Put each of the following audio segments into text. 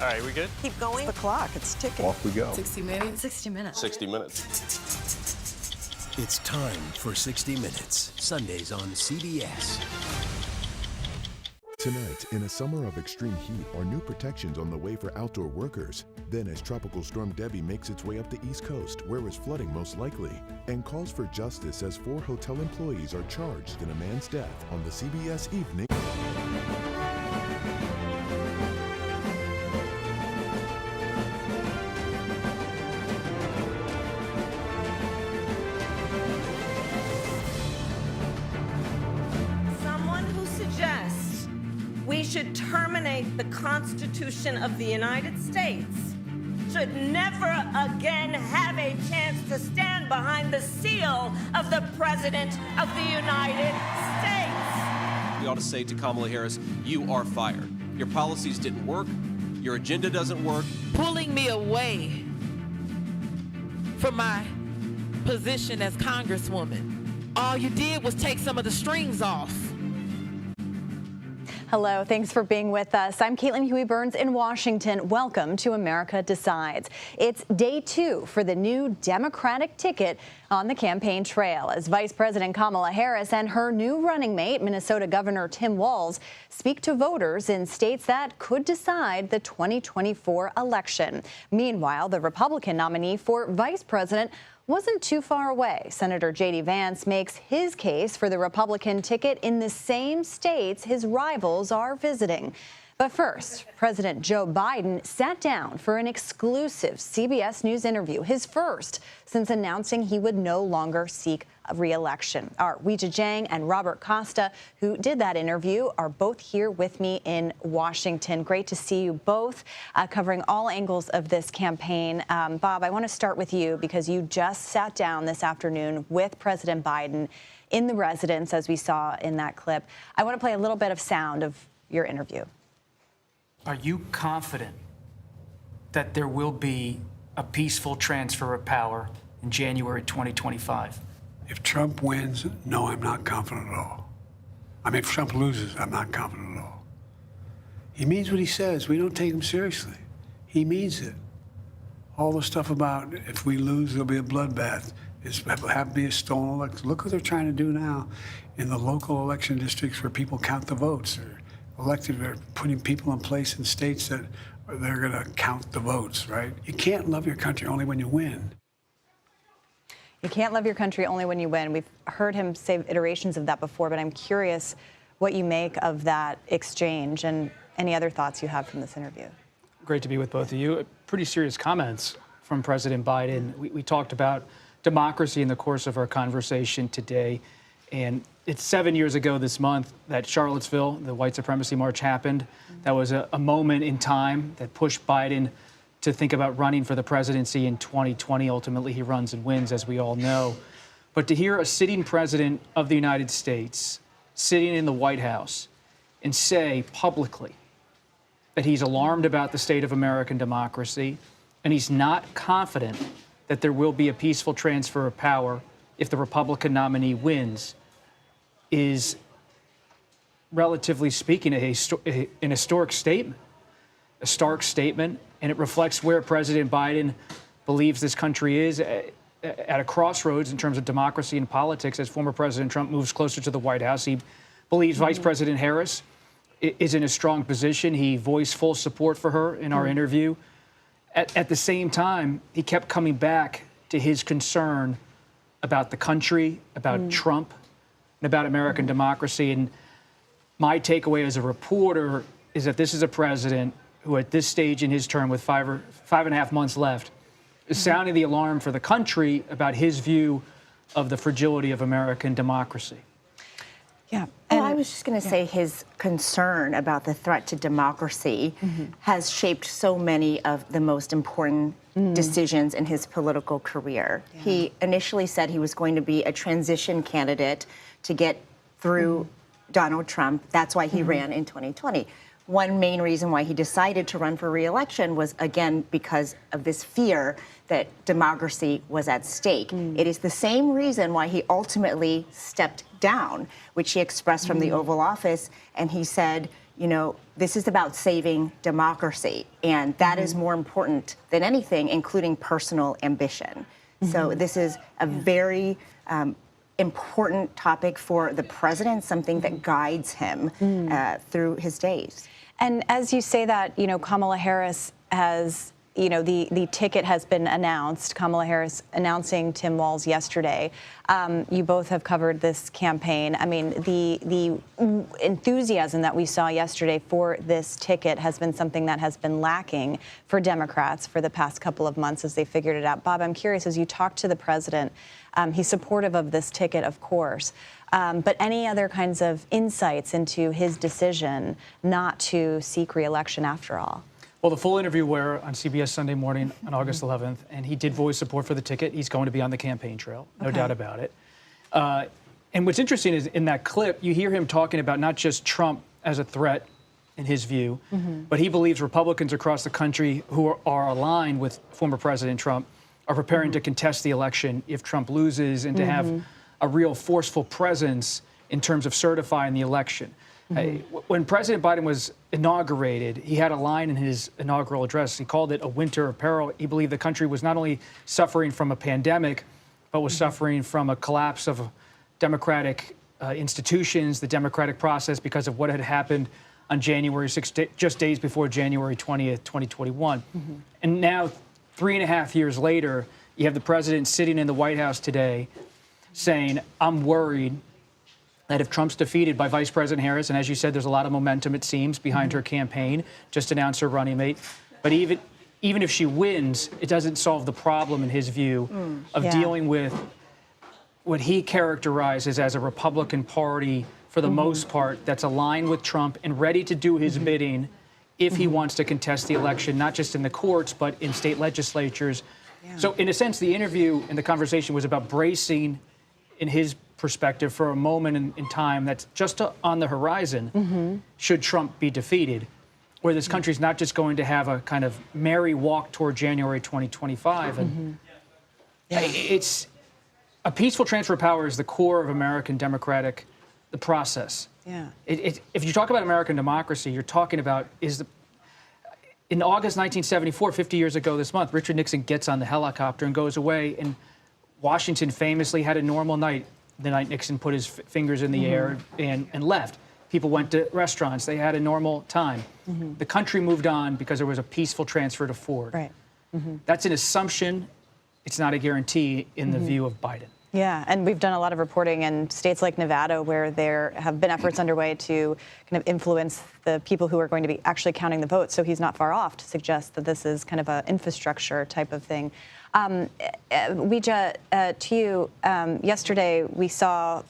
All right, we good? Keep going. The clock, it's ticking. Off we go. 60 minutes. 60 minutes. 60 minutes. It's time for 60 Minutes, Sundays on CBS. Tonight, in a summer of extreme heat, are new protections on the way for outdoor workers. Then, as Tropical Storm Debbie makes its way up the East Coast, where is flooding most likely, and calls for justice as 4 hotel employees are charged in a man's death on the CBS Evening. We should terminate the Constitution of the United States, should never again have a chance to stand behind the seal of the President of the United States. We ought to say to Kamala Harris, you are fired. Your policies didn't work. Your agenda doesn't work. Pulling me away from my position as Congresswoman. All you did was take some of the strings off. Hello, thanks for being with us. I'm Caitlin Huey-Burns in Washington. Welcome to America Decides. It's day 2 for the new Democratic ticket on the campaign trail as Vice President Kamala Harris and her new running mate, Minnesota Governor Tim Walz, speak to voters in states that could decide the 2024 election. Meanwhile, the Republican nominee for vice president wasn't too far away. Senator J.D. Vance makes his case for the Republican ticket in the same states his rivals are visiting. But first, President Joe Biden sat down for an exclusive CBS News interview, his first since announcing he would no longer seek a re-election. Our Weijia Jiang and Robert Costa, who did that interview, are both here with me in Washington. Great to see you both, covering all angles of this campaign. Bob, I want to start with you because you just sat down this afternoon with President Biden in the residence, as we saw in that clip. I want to play a little bit of sound of your interview. Are you confident that there will be a peaceful transfer of power in January 2025? If Trump wins, no, I'm not confident at all. I mean, if Trump loses, I'm not confident at all. He means what he says. We don't take him seriously. He means it. All the stuff about if we lose, there'll be a bloodbath. It's have to be a stolen election. Look what they're trying to do now in the local election districts where people count the votes. They're putting people in place in states that they're going to count the votes, right? You can't love your country only when you win. You can't love your country only when you win. We've heard him say iterations of that before, but I'm curious what you make of that exchange and any other thoughts you have from this interview. Great to be with both of you. Pretty serious comments from President Biden. We talked about democracy in the course of our conversation today. And it's 7 years ago this month that Charlottesville, the white supremacy march, happened. That was a moment in time that pushed Biden to think about running for the presidency in 2020. Ultimately, he runs and wins, as we all know. But to hear a sitting president of the United States sitting in the White House and say publicly that he's alarmed about the state of American democracy and he's not confident that there will be a peaceful transfer of power if the Republican nominee wins is, relatively speaking, an historic statement, a stark statement, and it reflects where President Biden believes this country is at a crossroads in terms of democracy and politics. As former President Trump moves closer to the White House, he believes Vice President Harris is in a strong position. He voiced full support for her in our interview. At the same time, he kept coming back to his concern about the country, about Trump, and about American democracy. And my takeaway as a reporter is that this is a president who, at this stage in his term with 5.5 months left, is sounding the alarm for the country about his view of the fragility of American democracy. Yeah. And I was just going to say his concern about the threat to democracy has shaped so many of the most important decisions in his political career. Yeah. He initially said he was going to be a transition candidate to get through Donald Trump. That's why he ran in 2020. One main reason why he decided to run for re-election was, again, because of this fear that democracy was at stake. It is the same reason why he ultimately stepped down, which he expressed from the Oval Office. And he said, this is about saving democracy, and that is more important than anything, including personal ambition. So this is a very important topic for the president, something that guides him through his days. And as you say that, Kamala Harris has, the ticket has been announced. Kamala Harris announcing Tim Walz yesterday. You both have covered this campaign. I mean, the enthusiasm that we saw yesterday for this ticket has been something that has been lacking for Democrats for the past couple of months as they figured it out. Bob, I'm curious, as you talk to the president, he's supportive of this ticket, of course. But any other kinds of insights into his decision not to seek re-election after all? Well, the full interview were on CBS Sunday morning on August 11th, and he did voice support for the ticket. He's going to be on the campaign trail, no doubt about it. And what's interesting is in that clip, you hear him talking about not just Trump as a threat, in his view, but he believes Republicans across the country who are aligned with former President Trump are preparing to contest the election if Trump loses and to have a real forceful presence in terms of certifying the election. When President Biden was inaugurated, he had a line in his inaugural address. He called it a winter of peril. He believed the country was not only suffering from a pandemic, but was suffering from a collapse of democratic institutions, the democratic process, because of what had happened on January 6th, just days before January 20th, 2021. And now, 3.5 years later, you have the president sitting in the White House today saying, I'm worried that if Trump's defeated by Vice President Harris, and as you said, there's a lot of momentum, it seems, behind her campaign, just announced her running mate. But even if she wins, it doesn't solve the problem, in his view, of dealing with what he characterizes as a Republican Party, for the most part, that's aligned with Trump and ready to do his bidding if he wants to contest the election, not just in the courts, but in state legislatures. So in a sense, the interview and the conversation was about bracing, in his perspective, for a moment in time that's just on the horizon, should Trump be defeated, where this country's not just going to have a kind of merry walk toward January 2025. And it's a peaceful transfer of power is the core of American democratic, the process. If you talk about American democracy, you're talking about in August 1974, 50 years ago this month, Richard Nixon gets on the helicopter and goes away, and Washington famously had a normal night the night Nixon put his fingers in the air and left. People went to restaurants. They had a normal time. The country moved on because there was a peaceful transfer to Ford. That's an assumption. It's not a guarantee in the view of Biden. Yeah, and we've done a lot of reporting in states like Nevada where there have been efforts underway to kind of influence the people who are going to be actually counting the votes. So he's not far off to suggest that this is kind of an infrastructure type of thing. Weija, to you, yesterday we saw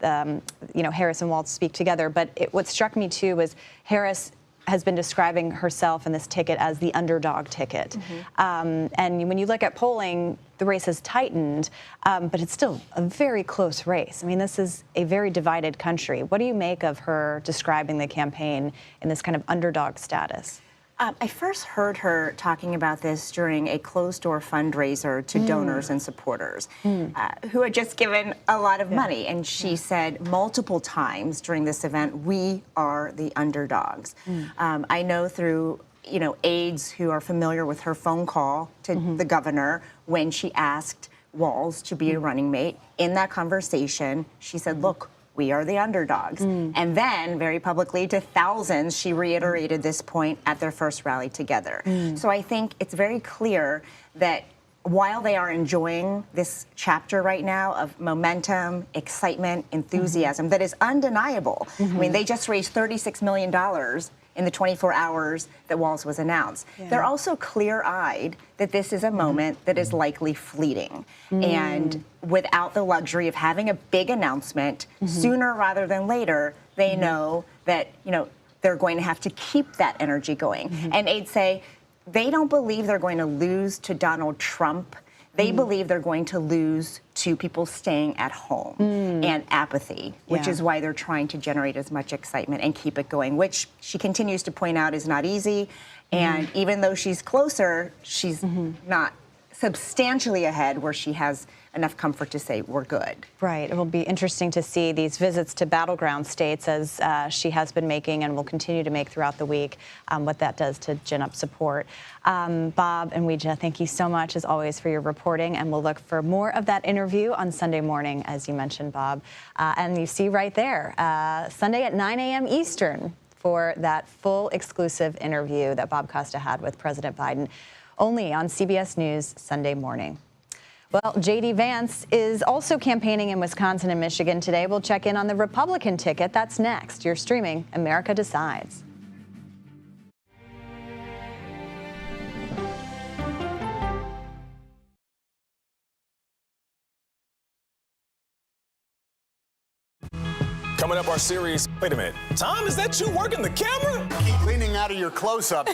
Harris and Walz speak together, but what struck me too was Harris has been describing herself and this ticket as the underdog ticket. And when you look at polling, the race has tightened, but it's still a very close race. I mean, this is a very divided country. What do you make of her describing the campaign in this kind of underdog status? I first heard her talking about this during a closed-door fundraiser to donors and supporters who had just given a lot of money. And she said multiple times during this event, we are the underdogs. I know through aides who are familiar with her phone call to the governor when she asked Walz to be a running mate. In that conversation, she said, look, we are the underdogs. And then, very publicly to thousands, she reiterated this point at their first rally together. So I think it's very clear that while they are enjoying this chapter right now of momentum, excitement, enthusiasm that is undeniable. I mean, they just raised $36 million in the 24 hours that Walz was announced. They're also clear-eyed that this is a moment that is likely fleeting. And without the luxury of having a big announcement, sooner rather than later, they know that, they're going to have to keep that energy going. And aides say they don't believe they're going to lose to Donald Trump. They believe they're going to lose to people staying at home and apathy, which is why they're trying to generate as much excitement and keep it going, which she continues to point out is not easy. And even though she's closer, she's not substantially ahead where she has enough comfort to say we're good. Right. It will be interesting to see these visits to battleground states, as she has been making and will continue to make throughout the week, what that does to gin up support. Bob and Weijia, thank you so much, as always, for your reporting, and we'll look for more of that interview on Sunday morning, as you mentioned, Bob. And you see right there, Sunday at 9 a.m. Eastern, for that full exclusive interview that Bob Costa had with President Biden, only on CBS News Sunday morning. Well, J.D. Vance is also campaigning in Wisconsin and Michigan today. We'll check in on the Republican ticket. That's next. You're streaming America Decides. Coming up, our series. Wait a minute. Tom, is that you working the camera? Keep leaning out of your close-up.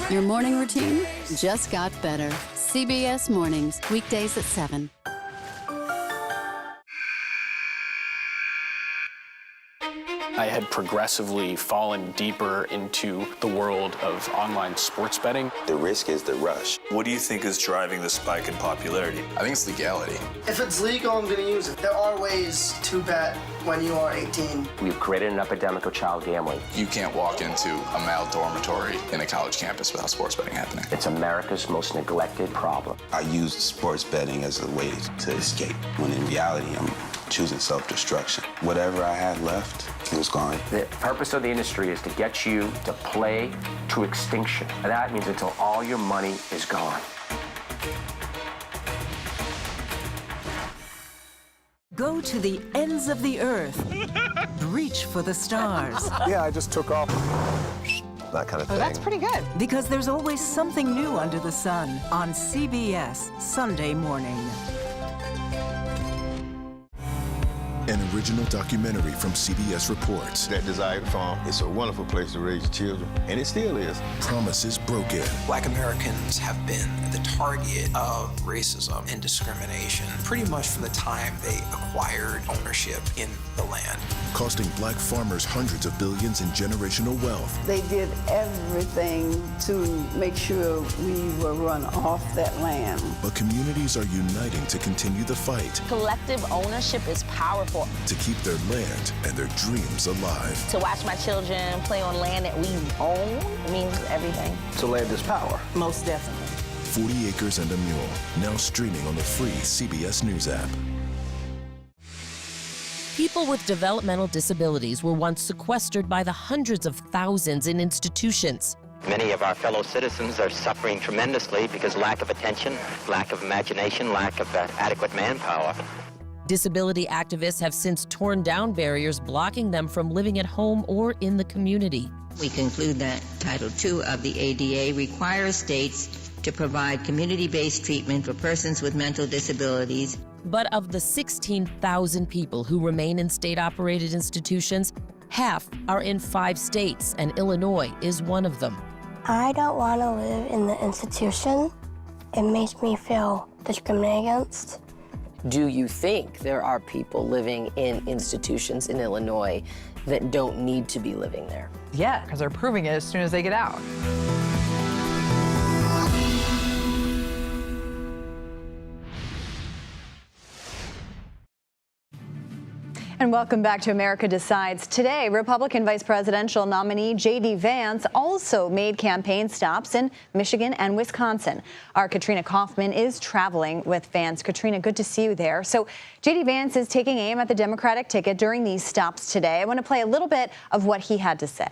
Your morning routine just got better. CBS Mornings, weekdays at 7. I had progressively fallen deeper into the world of online sports betting. The risk is the rush. What do you think is driving the spike in popularity? I think it's legality. If it's legal, I'm going to use it. There are ways to bet when you are 18. We've created an epidemic of child gambling. You can't walk into a male dormitory in a college campus without sports betting happening. It's America's most neglected problem. I used sports betting as a way to escape, when in reality, I'm choosing self-destruction. Whatever I had left, it was gone. The purpose of the industry is to get you to play to extinction. And that means until all your money is gone. Go to the ends of the earth. Reach for the stars. Yeah, I just took off. That kind of thing. Oh, that's pretty good. Because there's always something new under the sun on CBS Sunday morning. An original documentary from CBS Reports. That Desired Farm is a wonderful place to raise children, and it still is. Promises broken. Black Americans have been the target of racism and discrimination pretty much from the time they acquired ownership in the land. Costing black farmers hundreds of billions in generational wealth. They did everything to make sure we were run off that land. But communities are uniting to continue the fight. Collective ownership is powerful. To keep their land and their dreams alive. To watch my children play on land that we own means everything. So land is power. Most definitely. 40 Acres and a Mule, now streaming on the free CBS News app. People with developmental disabilities were once sequestered by the hundreds of thousands in institutions. Many of our fellow citizens are suffering tremendously because lack of attention, lack of imagination, lack of adequate manpower. Disability activists have since torn down barriers blocking them from living at home or in the community. We conclude that Title II of the ADA requires states to provide community-based treatment for persons with mental disabilities. But of the 16,000 people who remain in state-operated institutions, half are in 5 states, and Illinois is one of them. I don't want to live in the institution. It makes me feel discriminated against. Do you think there are people living in institutions in Illinois that don't need to be living there? Yeah, because they're proving it as soon as they get out. And welcome back to America Decides. Today, Republican vice presidential nominee J.D. Vance also made campaign stops in Michigan and Wisconsin. Our Katrina Kaufman is traveling with Vance. Katrina, good to see you there. So J.D. Vance is taking aim at the Democratic ticket during these stops today. I want to play a little bit of what he had to say.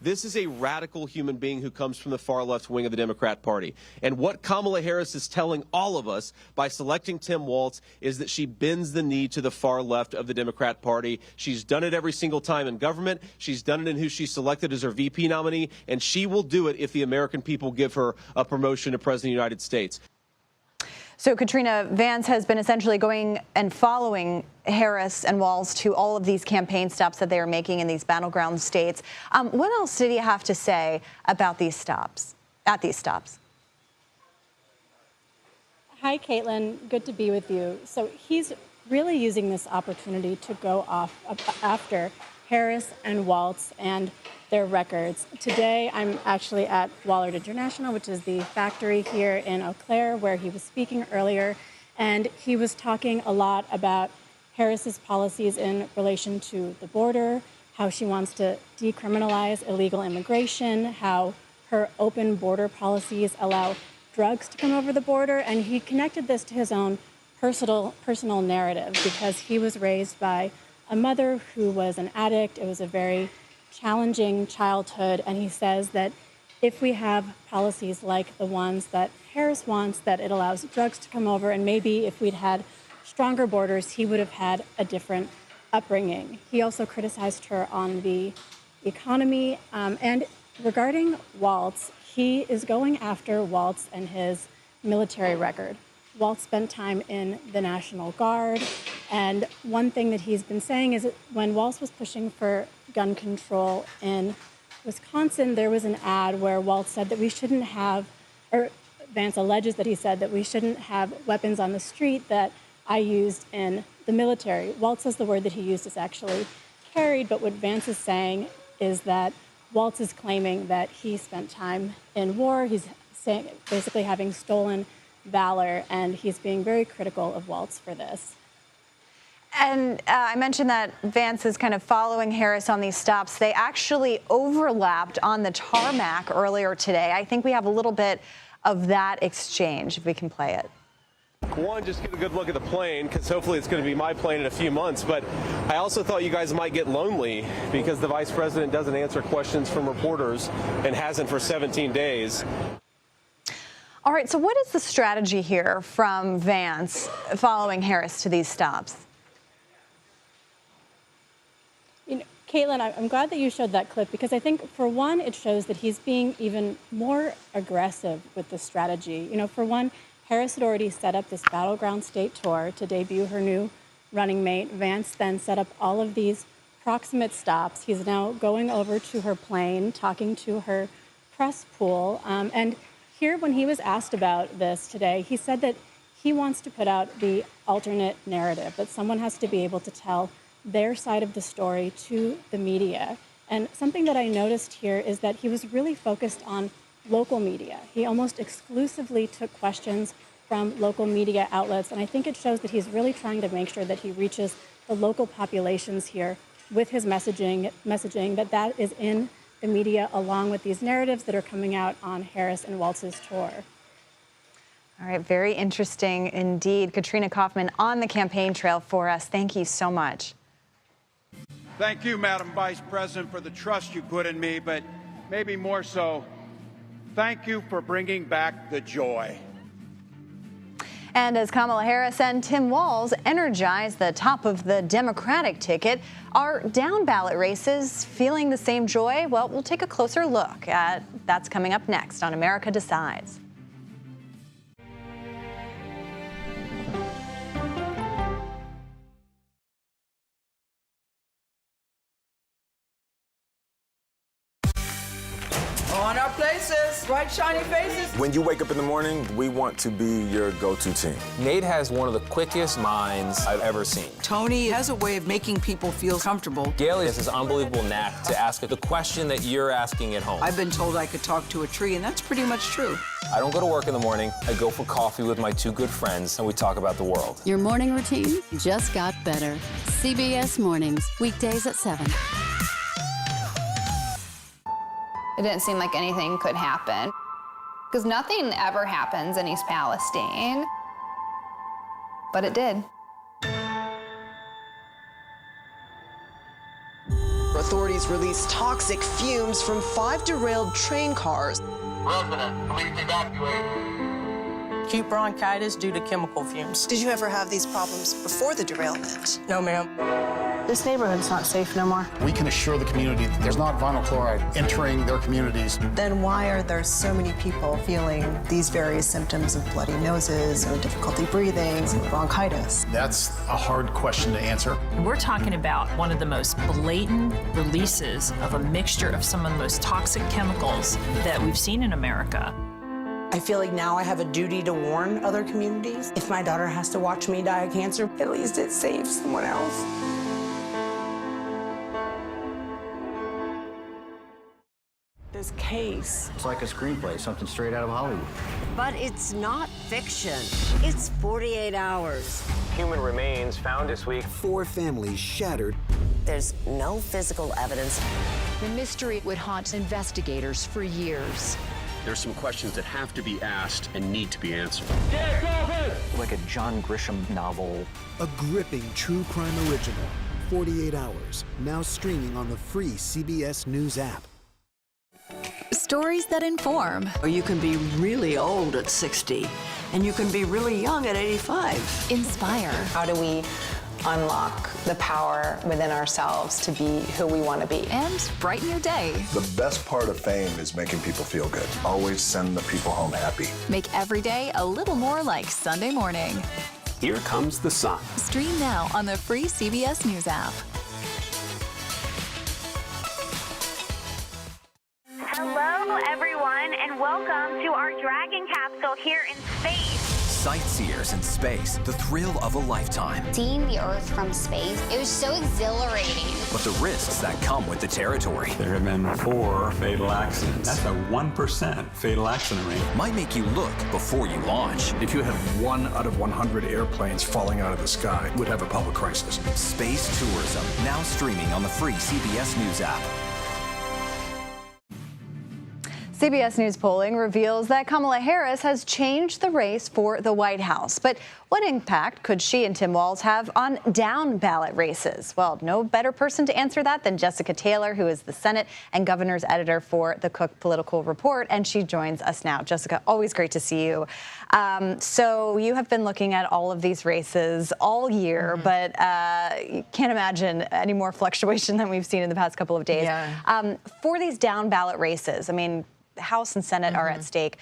This is a radical human being who comes from the far left wing of the Democrat Party. And what Kamala Harris is telling all of us by selecting Tim Walz is that she bends the knee to the far left of the Democrat Party. She's done it every single time in government. She's done it in who she selected as her VP nominee. And she will do it if the American people give her a promotion to President of the United States. So, Katrina, Vance has been essentially going and following Harris and Walz to all of these campaign stops that they are making in these battleground states. What else did he have to say about these stops, at these stops? Hi, Caitlin. Good to be with you. So he's really using this opportunity to go off after Harris and Walz and their records. Today, I'm actually at Wallard International, which is the factory here in Eau Claire, where he was speaking earlier, and he was talking a lot about Harris's policies in relation to the border, how she wants to decriminalize illegal immigration, how her open border policies allow drugs to come over the border, and he connected this to his own personal narrative because he was raised by a mother who was an addict. It was a very challenging childhood, and he says that if we have policies like the ones that Harris wants, that it allows drugs to come over, and maybe if we'd had stronger borders, he would have had a different upbringing. He also criticized her on the economy. And regarding Walz, he is going after Walz and his military record. Walz spent time in the National Guard, and one thing that he's been saying is that when Walz was pushing for gun control in Wisconsin, there was an ad where Walz said that we shouldn't have, or Vance alleges that he said that we shouldn't have weapons on the street that I used in the military. Walz says the word that he used is actually carried, but what Vance is saying is that Walz is claiming that he spent time in war. He's saying, basically having stolen valor, and he's being very critical of Walz for this. And I mentioned that Vance is kind of following Harris on these stops. They actually overlapped on the tarmac earlier today. I think we have a little bit of that exchange, if we can play it. One, just get a good look at the plane, because hopefully it's going to be my plane in a few months. But I also thought you guys might get lonely because the vice president doesn't answer questions from reporters and hasn't for 17 days. All right, so what is the strategy here from Vance following Harris to these stops? You know, Caitlin, I'm glad that you showed that clip because I think, for one, it shows that he's being even more aggressive with the strategy. You know, for one, Harris had already set up this battleground state tour to debut her new running mate. Vance then set up all of these proximate stops. He's now going over to her plane, talking to her press pool. And here, when he was asked about this today, he said that he wants to put out the alternate narrative, that someone has to be able to tell their side of the story to the media. And something that I noticed here is that he was really focused on local media. He almost exclusively took questions from local media outlets, and I think it shows that he's really trying to make sure that he reaches the local populations here with his messaging that is in the media, along with these narratives that are coming out on Harris and Walz's tour. All right, very interesting indeed. Katrina Kaufman on the campaign trail for us. Thank you so much. Thank you, Madam Vice President, for the trust you put in me, but maybe more so, thank you for bringing back the joy. And as Kamala Harris and Tim Walz energize the top of the Democratic ticket, are down-ballot races feeling the same joy? Well, we'll take a closer look at that's coming up next on America Decides. On our places, bright, shiny faces. When you wake up in the morning, we want to be your go-to team. Nate has one of the quickest minds I've ever seen. Tony has a way of making people feel comfortable. Gail has this unbelievable knack to ask the question that you're asking at home. I've been told I could talk to a tree, and that's pretty much true. I don't go to work in the morning. I go for coffee with my two good friends, and we talk about the world. Your morning routine just got better. CBS Mornings, weekdays at 7. It didn't seem like anything could happen, because nothing ever happens in East Palestine, but it did. Authorities released toxic fumes from 5 derailed train cars. Residents, please evacuate. Acute bronchitis due to chemical fumes. Did you ever have these problems before the derailment? No, ma'am. This neighborhood's not safe no more. We can assure the community that there's not vinyl chloride entering their communities. Then why are there so many people feeling these various symptoms of bloody noses or difficulty breathing or bronchitis? That's a hard question to answer. We're talking about one of the most blatant releases of a mixture of some of the most toxic chemicals that we've seen in America. I feel like now I have a duty to warn other communities. If my daughter has to watch me die of cancer, at least it saves someone else. his case. It's like a screenplay, something straight out of Hollywood. But it's not fiction. It's 48 hours. Human remains found this week. 4 families shattered. There's no physical evidence. The mystery would haunt investigators for years. There's some questions that have to be asked and need to be answered. Like a John Grisham novel. A gripping true crime original. 48 Hours, now streaming on the free CBS News app. Stories that inform. Or you can be really old at 60, and you can be really young at 85. Inspire. How do we unlock the power within ourselves to be who we want to be? And brighten your day. The best part of fame is making people feel good. Always send the people home happy. Make every day a little more like Sunday morning. Here comes the sun. Stream now on the free CBS News app. Hello, everyone, and welcome to our Dragon capsule here in space. Sightseers in space, the thrill of a lifetime. Seeing the Earth from space, it was so exhilarating. But the risks that come with the territory. There have been 4 fatal accidents. That's a 1% fatal accident rate. Might make you look before you launch. If you had 1 out of 100 airplanes falling out of the sky, we'd have a public crisis. Space tourism, now streaming on the free CBS News app. CBS News polling reveals that Kamala Harris has changed the race for the White House. But what impact could she and Tim Walz have on down-ballot races? Well, no better person to answer that than Jessica Taylor, who is the Senate and Governor's editor for the Cook Political Report, and she joins us now. Jessica, always great to see you. So you have been looking at all of these races all year, but you can't imagine any more fluctuation than we've seen in the past couple of days. Yeah. For these down-ballot races, I mean, House and Senate are at stake.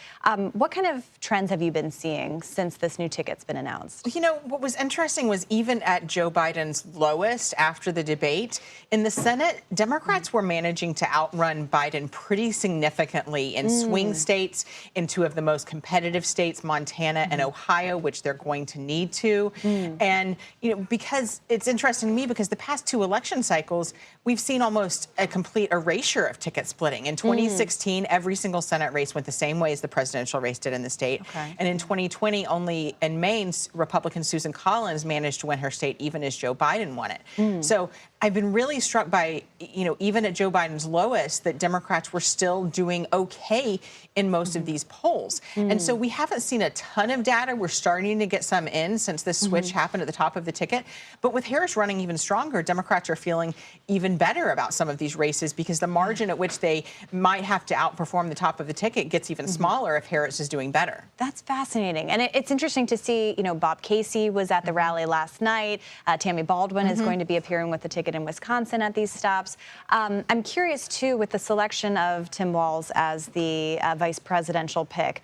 What kind of trends have you been seeing since this new ticket's been announced? You know, what was interesting was even at Joe Biden's lowest after the debate, in the Senate, Democrats were managing to outrun Biden pretty significantly in swing states, in 2 of the most competitive states, Montana and Ohio, which they're going to need to. And, you know, because it's interesting to me because the past 2 election cycles, we've seen almost a complete erasure of ticket splitting. In 2016, every single Senate race went the same way as the presidential race did in the state. And in 2020, only in Maine, Republican Susan Collins managed to win her state even as Joe Biden won it. So I've been really struck by, you know, even at Joe Biden's lowest, that Democrats were still doing okay in most of these polls. And so we haven't seen a ton of data. We're starting to get some in since this switch happened at the top of the ticket. But with Harris running even stronger, Democrats are feeling even better about some of these races because the margin at which they might have to outperform the top of the ticket gets even smaller if Harris is doing better. That's fascinating. And it's interesting to see, you know, Bob Casey was at the rally last night. Tammy Baldwin is going to be appearing with the ticket in Wisconsin at these stops. I'm curious, too, with the selection of Tim Walz as the vice presidential pick.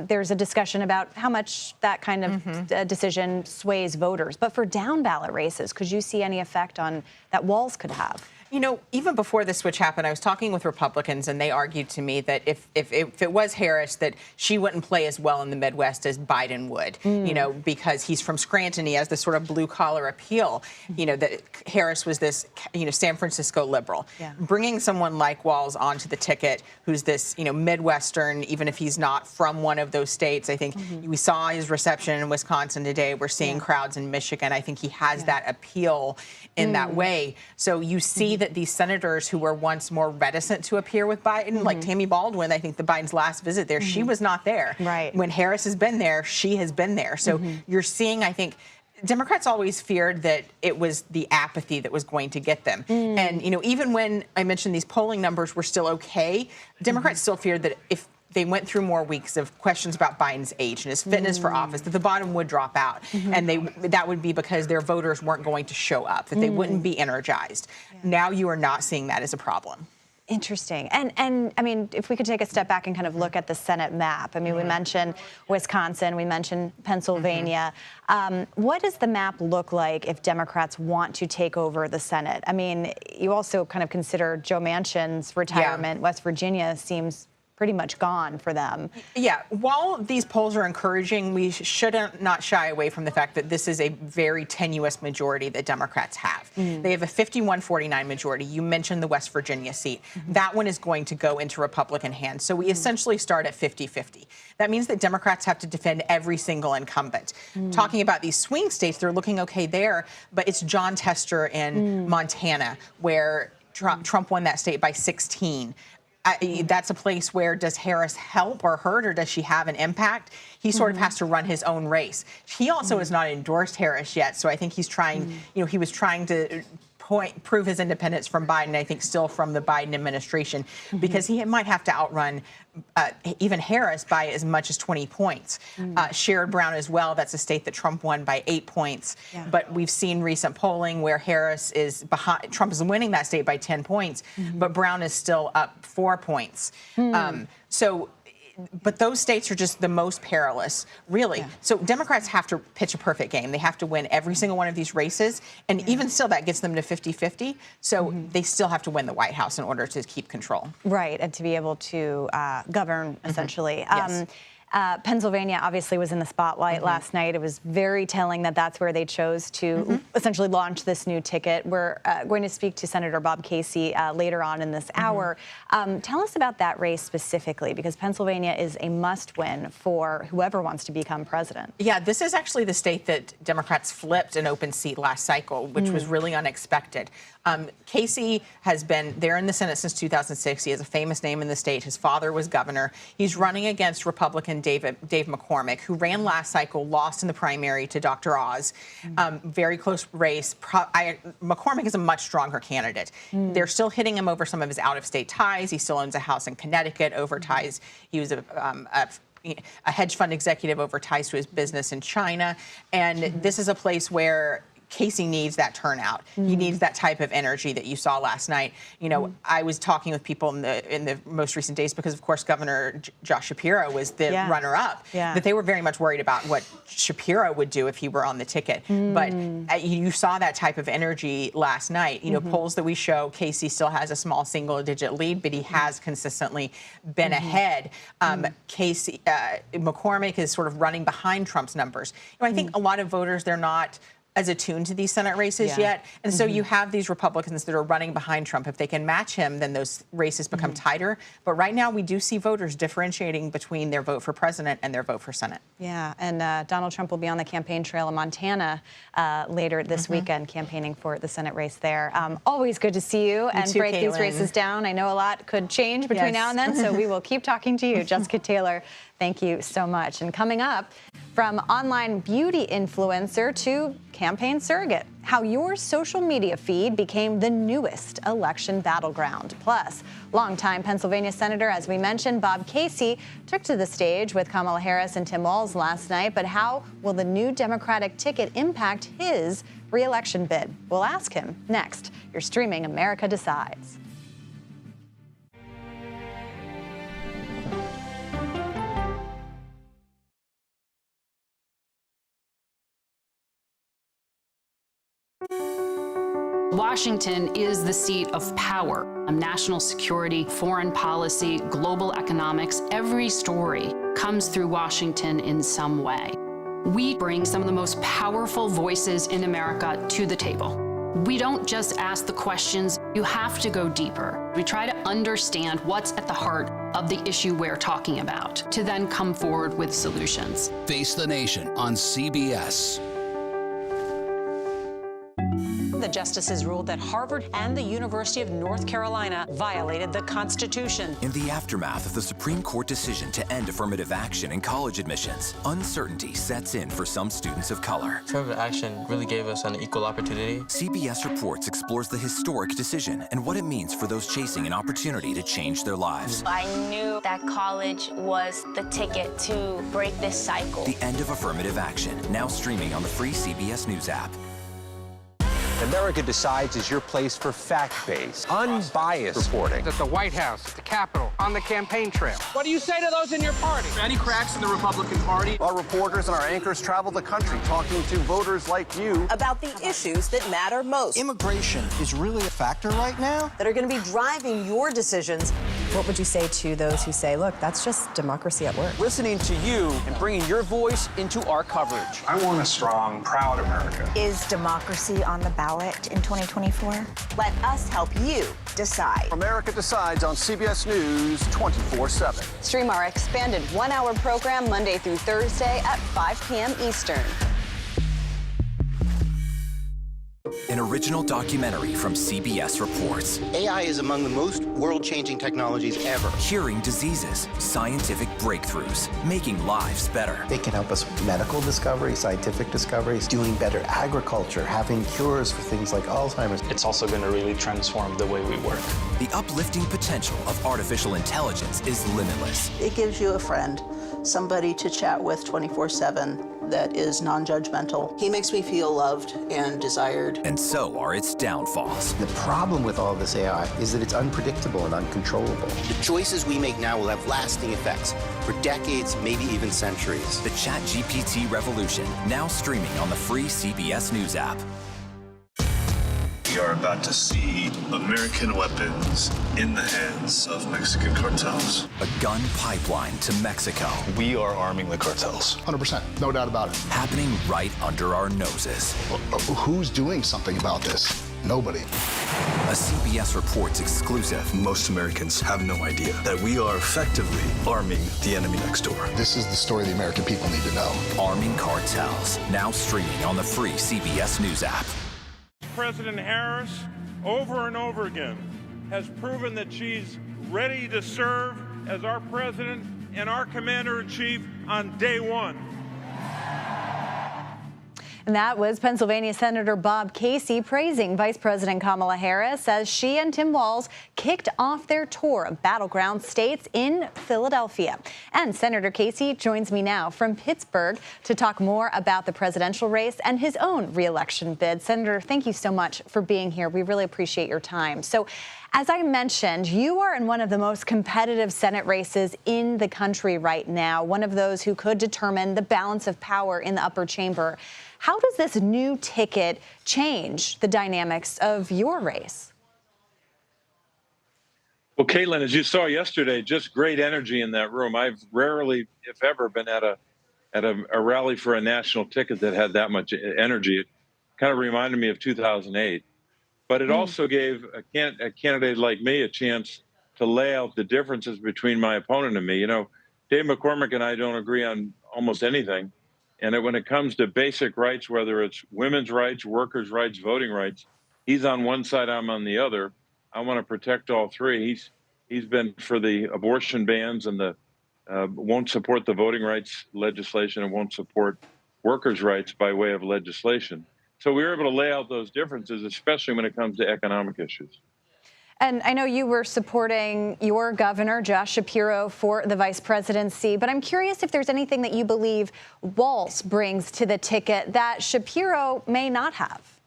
There's a discussion about how much that kind of decision sways voters. But for down-ballot races, could you see any effect on that Walz could have? You know, even before the switch happened, I was talking with Republicans, and they argued to me that if it was Harris, that she wouldn't play as well in the Midwest as Biden would, you know, because he's from Scranton. He has this sort of blue-collar appeal, you know, that Harris was this, you know, San Francisco liberal. Bringing someone like Walz onto the ticket, who's this, you know, Midwestern, even if he's not from one of those states, I think we saw his reception in Wisconsin today. We're seeing crowds in Michigan. I think he has that appeal in that way. So you see that these senators who were once more reticent to appear with Biden, like Tammy Baldwin, I think Biden's last visit there, she was not there. When Harris has been there, she has been there. So you're seeing, I think, Democrats always feared that it was the apathy that was going to get them. And, you know, even when I mentioned these polling numbers were still okay, Democrats still feared that if they went through more weeks of questions about Biden's age and his fitness for office, that the bottom would drop out. And that would be because their voters weren't going to show up, that they wouldn't be energized. Now you are not seeing that as a problem. Interesting. And I mean, if we could take a step back and kind of look at the Senate map. I mean, we mentioned Wisconsin, we mentioned Pennsylvania. What does the map look like if Democrats want to take over the Senate? I mean, you also kind of consider Joe Manchin's retirement. West Virginia seems pretty much gone for them. Yeah, while these polls are encouraging, we should not shy away from the fact that this is a very tenuous majority that Democrats have. They have a 51-49 majority. You mentioned the West Virginia seat. That one is going to go into Republican hands. So we essentially start at 50-50. That means that Democrats have to defend every single incumbent. Talking about these swing states, they're looking okay there, but it's John Tester in Montana, where Trump won that state by 16. That's a place where does Harris help or hurt, or does she have an impact? He sort of has to run his own race. He also has not endorsed Harris yet, so I think he's trying, he was trying to prove his independence from Biden, I think still from the Biden administration, because he might have to outrun even Harris by as much as 20 points. Sherrod Brown as well, that's a state that Trump won by 8 points. But we've seen recent polling where Harris is behind, Trump is winning that state by 10 points, but Brown is still up 4 points. But those states are just the most perilous, really. So Democrats have to pitch a perfect game. They have to win every single one of these races. And even still, that gets them to 50-50. So they still have to win the White House in order to keep control. Right, and to be able to govern, essentially. Yes. Pennsylvania obviously was in the spotlight last night. It was very telling that that's where they chose to essentially launch this new ticket. We're going to speak to Senator Bob Casey later on in this hour. Tell us about that race specifically, because Pennsylvania is a must-win for whoever wants to become president. Yeah, this is actually the state that Democrats flipped an open seat last cycle, which was really unexpected. Casey has been there in the Senate since 2006. He has a famous name in the state. His father was governor. He's running against Republican Dave McCormick, who ran last cycle, lost in the primary to Dr. Oz. Very close race. McCormick is a much stronger candidate. They're still hitting him over some of his out-of-state ties. He still owns a house in Connecticut over ties. He was a hedge fund executive over ties to his business in China. And this is a place where Casey needs that turnout. He needs that type of energy that you saw last night. You know, I was talking with people in the most recent days because, of course, Governor Josh Shapiro was the runner-up. That they were very much worried about what Shapiro would do if he were on the ticket. But you saw that type of energy last night. You know, polls that we show, Casey still has a small single-digit lead, but he has consistently been ahead. McCormick is sort of running behind Trump's numbers. You know, I think a lot of voters, they're not as attuned to these Senate races yet. And so you have these Republicans that are running behind Trump. If they can match him, then those races become tighter. But right now, we do see voters differentiating between their vote for president and their vote for Senate. Yeah, and Donald Trump will be on the campaign trail in Montana later this weekend, campaigning for the Senate race there. Always good to see you and too, break these Caitlin. races down. I know a lot could change between now and then, so we will keep talking to you. Jessica Taylor, thank you so much. And coming up, from online beauty influencer to campaign surrogate, how your social media feed became the newest election battleground. Plus, longtime Pennsylvania Senator, as we mentioned, Bob Casey, took to the stage with Kamala Harris and Tim Walz last night. But how will the new Democratic ticket impact his re-election bid? We'll ask him next. You're streaming America Decides. Washington is the seat of power. National security, foreign policy, global economics, every story comes through Washington in some way. We bring some of the most powerful voices in America to the table. We don't just ask the questions, you have to go deeper. We try to understand what's at the heart of the issue we're talking about, to then come forward with solutions. Face the Nation on CBS. The justices ruled that Harvard and the University of North Carolina violated the Constitution. In the aftermath of the Supreme Court decision to end affirmative action in college admissions, uncertainty sets in for some students of color. Affirmative action really gave us an equal opportunity. CBS Reports explores the historic decision and what it means for those chasing an opportunity to change their lives. I knew that college was the ticket to break this cycle. The end of affirmative action, now streaming on the free CBS News app. America Decides is your place for fact-based, unbiased reporting. At the White House, at the Capitol, on the campaign trail. What do you say to those in your party? Any cracks in the Republican Party? Our reporters and our anchors travel the country talking to voters like you about the issues that matter most. Immigration is really a factor right now that are going to be driving your decisions. What would you say to those who say, look, that's just democracy at work? Listening to you and bringing your voice into our coverage. I want a strong, proud America. Is democracy on the ballot in 2024? Let us help you decide. America Decides on CBS News 24/7. Stream our expanded one-hour program Monday through Thursday at 5 p.m. Eastern. An original documentary from CBS reports. AI is among the most world-changing technologies ever. Curing diseases, scientific breakthroughs, making lives better. They can help us with medical discoveries, scientific discoveries, doing better agriculture, having cures for things like Alzheimer's. It's also going to really transform the way we work. The uplifting potential of artificial intelligence is limitless. It gives you a friend, somebody to chat with 24/7 that is non-judgmental. He makes me feel loved and desired. And so are its downfalls. The problem with all this AI is that it's unpredictable and uncontrollable. The choices we make now will have lasting effects for decades, maybe even centuries. The ChatGPT revolution, now streaming on the free CBS News app. We are about to see American weapons in the hands of Mexican cartels. A gun pipeline to Mexico. We are arming the cartels. 100%, no doubt about it. Happening right under our noses. Who's doing something about this? Nobody. A CBS Reports exclusive. Most Americans have no idea that we are effectively arming the enemy next door. This is the story the American people need to know. Arming cartels, now streaming on the free CBS News app. President Harris, over and over again, has proven that she's ready to serve as our president and our commander-in-chief on day one. And that was Pennsylvania Senator Bob Casey praising Vice President Kamala Harris as she and Tim Walz kicked off their tour of battleground states in Philadelphia. And Senator Casey joins me now from Pittsburgh to talk more about the presidential race and his own re-election bid. Senator, thank you so much for being here. We really appreciate your time. So, as I mentioned, you are in one of the most competitive Senate races in the country right now, one of those who could determine the balance of power in the upper chamber. How does this new ticket change the dynamics of your race? Well, Caitlin, as you saw yesterday, just great energy in that room. I've rarely, if ever, been at a rally for a national ticket that had that much energy. It kind of reminded me of 2008. But it also gave a candidate like me a chance to lay out the differences between my opponent and me. You know, Dave McCormick and I don't agree on almost anything. And when it comes to basic rights, whether it's women's rights, workers' rights, voting rights, he's on one side, I'm on the other. I want to protect all three. He's been for the abortion bans and the won't support the voting rights legislation and won't support workers' rights by way of legislation. So we were able to lay out those differences, especially when it comes to economic issues. And I know you were supporting your governor, Josh Shapiro, for the vice presidency, but I'm curious if there's anything that you believe Walz brings to the ticket that Shapiro may not have.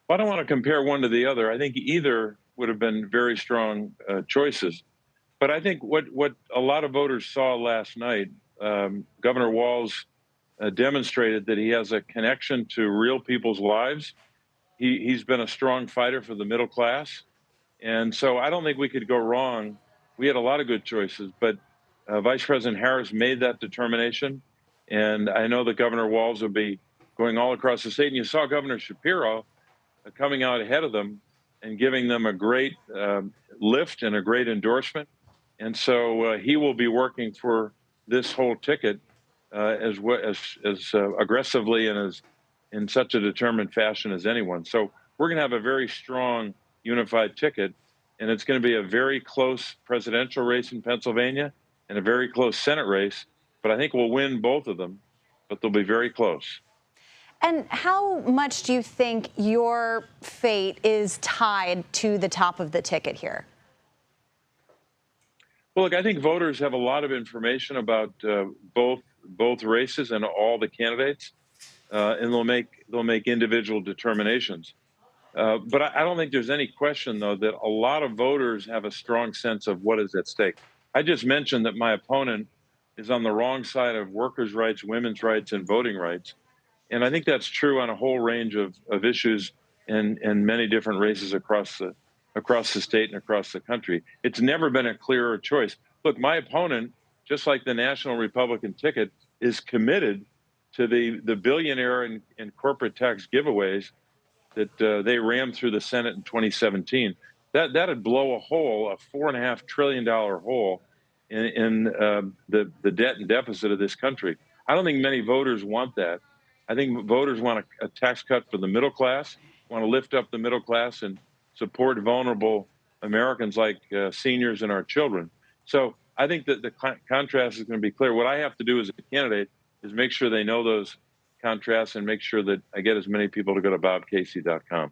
Well, I don't want to compare one to the other. I think either would have been very strong choices. But I think what a lot of voters saw last night, Governor Walz demonstrated that he has a connection to real people's lives. He's been a strong fighter for the middle class. And so I don't think we could go wrong. We had a lot of good choices, but Vice President Harris made that determination. And I know that Governor Walz will be going all across the state. And you saw Governor Shapiro coming out ahead of them and giving them a great lift and a great endorsement. And so he will be working for this whole ticket as aggressively and as in such a determined fashion as anyone. So we're going to have a very strong, unified ticket, and it's going to be a very close presidential race in Pennsylvania and a very close Senate race. But I think we'll win both of them, but they'll be very close. And how much do you think your fate is tied to the top of the ticket here? Well, look, I think voters have a lot of information about both races and all the candidates. and they'll make individual determinations. But I don't think there's any question, though, that a lot of voters have a strong sense of what is at stake. I just mentioned that my opponent is on the wrong side of workers' rights, women's rights, and voting rights. And I think that's true on a whole range of issues in many different races across the state and across the country. It's never been a clearer choice. Look, my opponent, just like the national Republican ticket, is committed to the billionaire and corporate tax giveaways that they rammed through the Senate in 2017. That'd blow a hole, a $4.5 trillion hole in the debt and deficit of this country. I don't think many voters want that. I think voters want a tax cut for the middle class, want to lift up the middle class and support vulnerable Americans like seniors and our children. So I think that the contrast is going to be clear. What I have to do as a candidate is make sure they know those contrasts and make sure that I get as many people to go to bobcasey.com.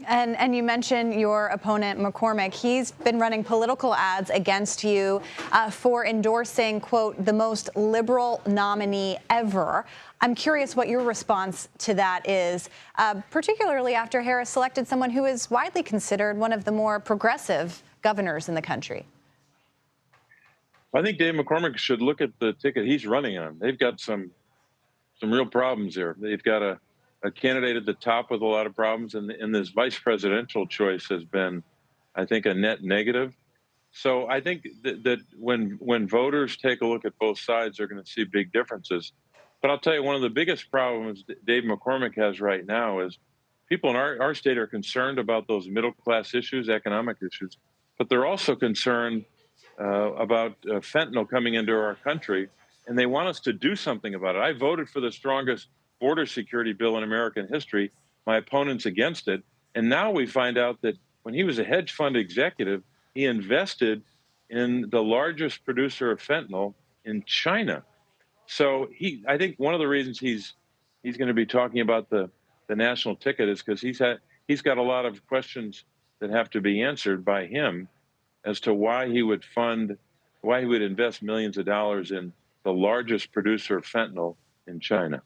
And you mentioned your opponent, McCormick. He's been running political ads against you for endorsing, quote, the most liberal nominee ever. I'm curious what your response to that is, particularly after Harris selected someone who is widely considered one of the more progressive governors in the country. I think Dave McCormick should look at the ticket he's running on. They've got some real problems there. They've got a candidate at the top with a lot of problems, and this vice presidential choice has been, I think, a net negative. So I think that when voters take a look at both sides, they're going to see big differences. But I'll tell you, one of the biggest problems Dave McCormick has right now is people in our state are concerned about those middle-class issues, economic issues, but they're also concerned about fentanyl coming into our country, and they want us to do something about it. I voted for the strongest border security bill in American history. My opponent's against it. And now we find out that when he was a hedge fund executive, he invested in the largest producer of fentanyl in China. So I think one of the reasons he's going to be talking about the national ticket is because he's got a lot of questions that have to be answered by him as to why he would invest millions of dollars in the largest producer of fentanyl in China.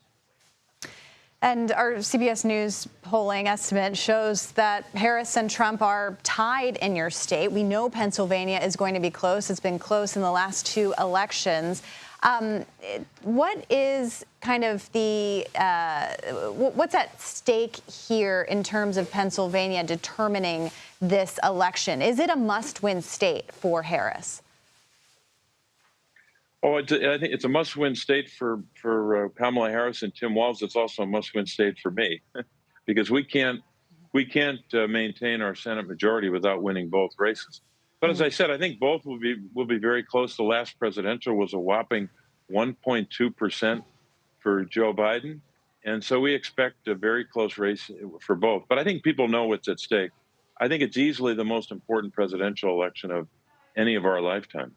And our CBS News polling estimate shows that Harris and Trump are tied in your state. We know Pennsylvania is going to be close. It's been close in the last two elections. What is kind of what's at stake here in terms of Pennsylvania determining this election? Is it a must-win state for Harris? I think it's a must-win state for Kamala Harris and Tim Walz. It's also a must-win state for me because we can't maintain our Senate majority without winning both races. But as I said, I think both will be very close. The last presidential was a whopping 1.2% for Joe Biden, and so we expect a very close race for both. But I think people know what's at stake. I think it's easily the most important presidential election of any of our lifetimes.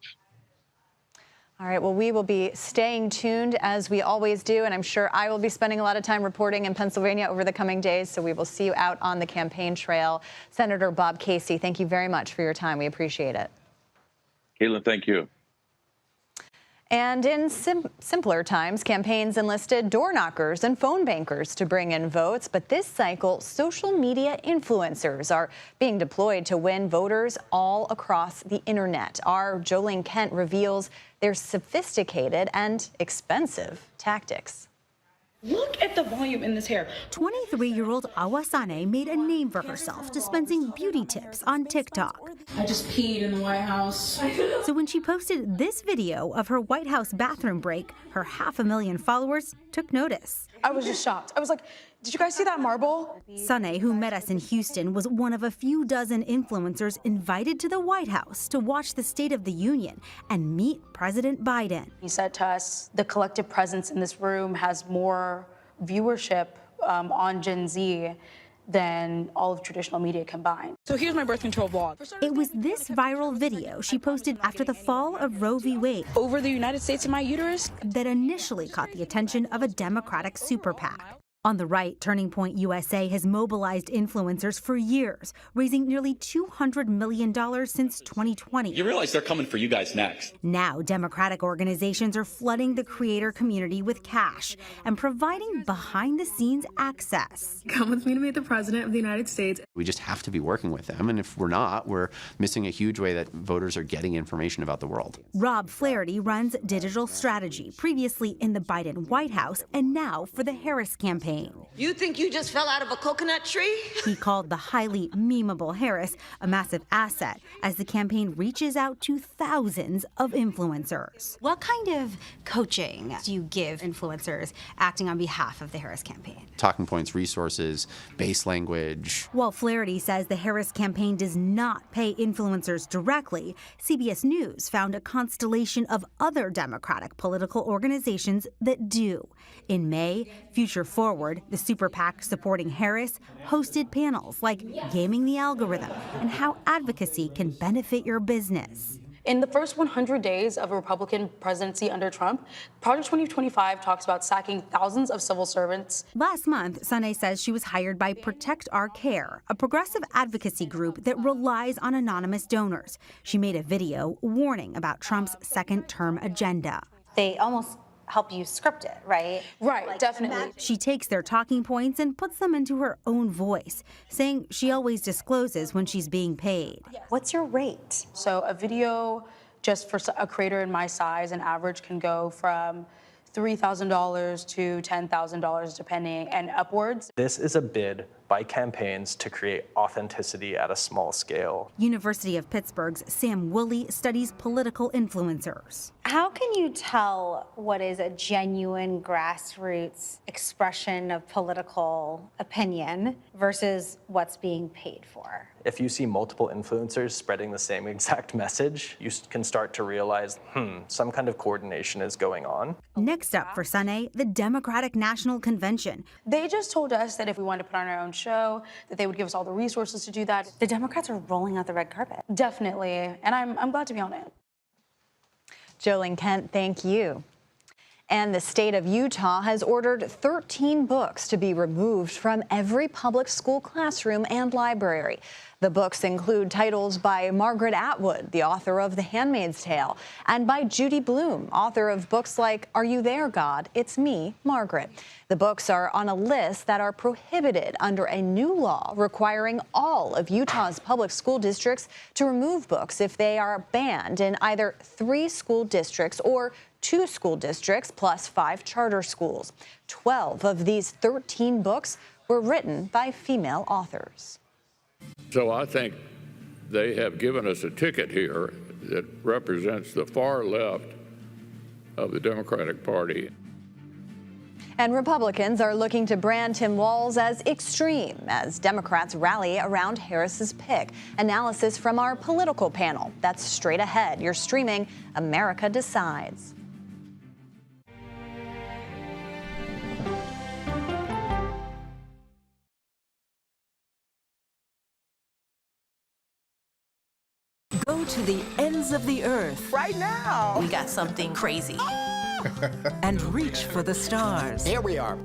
All right, well, we will be staying tuned as we always do, and I'm sure I will be spending a lot of time reporting in Pennsylvania over the coming days, so we will see you out on the campaign trail. Senator Bob Casey, thank you very much for your time. We appreciate it. Caitlin, thank you. And in simpler times, campaigns enlisted door knockers and phone bankers to bring in votes. But this cycle, social media influencers are being deployed to win voters all across the internet. Our Jolene Kent reveals their sophisticated and expensive tactics. Look at the volume in this hair. 23-year-old Awasane made a name for herself dispensing beauty tips on TikTok. I just peed in the White House. So when she posted this video of her White House bathroom break, her 500,000 followers took notice. I was just shocked. I was like, did you guys see that marble? Sane, who met us in Houston, was one of a few dozen influencers invited to the White House to watch the State of the Union and meet President Biden. He said to us, the collective presence in this room has more viewership on Gen Z than all of traditional media combined. So here's my birth control vlog. It was this viral video she posted after the fall of Roe v. Wade over the United States in my uterus that initially caught the attention of a Democratic super PAC. On the right, Turning Point USA has mobilized influencers for years, raising nearly $200 million since 2020. You realize they're coming for you guys next. Now, Democratic organizations are flooding the creator community with cash and providing behind-the-scenes access. Come with me to meet the President of the United States. We just have to be working with them, and if we're not, we're missing a huge way that voters are getting information about the world. Rob Flaherty runs digital strategy, previously in the Biden White House and now for the Harris campaign. You think you just fell out of a coconut tree? He called the highly memeable Harris a massive asset as the campaign reaches out to thousands of influencers. What kind of coaching do you give influencers acting on behalf of the Harris campaign? Talking points, resources, base language. While Flaherty says the Harris campaign does not pay influencers directly, CBS News found a constellation of other Democratic political organizations that do. In May, Future Forward, the super PAC supporting Harris, hosted panels like Gaming the Algorithm and how advocacy can benefit your business. In the first 100 days of a Republican presidency under Trump, Project 2025 talks about sacking thousands of civil servants. Last month, Sunay says she was hired by Protect Our Care, a progressive advocacy group that relies on anonymous donors. She made a video warning about Trump's second-term agenda. They almost help you script it, right? Right, like, definitely. She takes their talking points and puts them into her own voice, saying she always discloses when she's being paid. What's your rate? So a video just for a creator in my size, an average can go from $3,000 to $10,000 depending and upwards. This is a bid by campaigns to create authenticity at a small scale. University of Pittsburgh's Sam Woolley studies political influencers. How can you tell what is a genuine grassroots expression of political opinion versus what's being paid for? If you see multiple influencers spreading the same exact message, you can start to realize, some kind of coordination is going on. Next up for Sunay, the Democratic National Convention. They just told us that if we wanted to put on our own show, that they would give us all the resources to do that. The Democrats are rolling out the red carpet. Definitely, and I'm glad to be on it. Jolene Kent, thank you. And the state of Utah has ordered 13 books to be removed from every public school classroom and library. The books include titles by Margaret Atwood, the author of The Handmaid's Tale, and by Judy Blume, author of books like Are You There, God? It's Me, Margaret. The books are on a list that are prohibited under a new law requiring all of Utah's public school districts to remove books if they are banned in either 3 school districts or 2 school districts plus 5 charter schools. 12 of these 13 books were written by female authors. So I think they have given us a ticket here that represents the far left of the Democratic Party. And Republicans are looking to brand Harris-Walz as extreme as Democrats rally around Harris's pick. Analysis from our political panel. That's straight ahead. You're streaming America Decides. Go to the ends of the earth. Right now. We got something crazy. And reach for the stars. Here we are.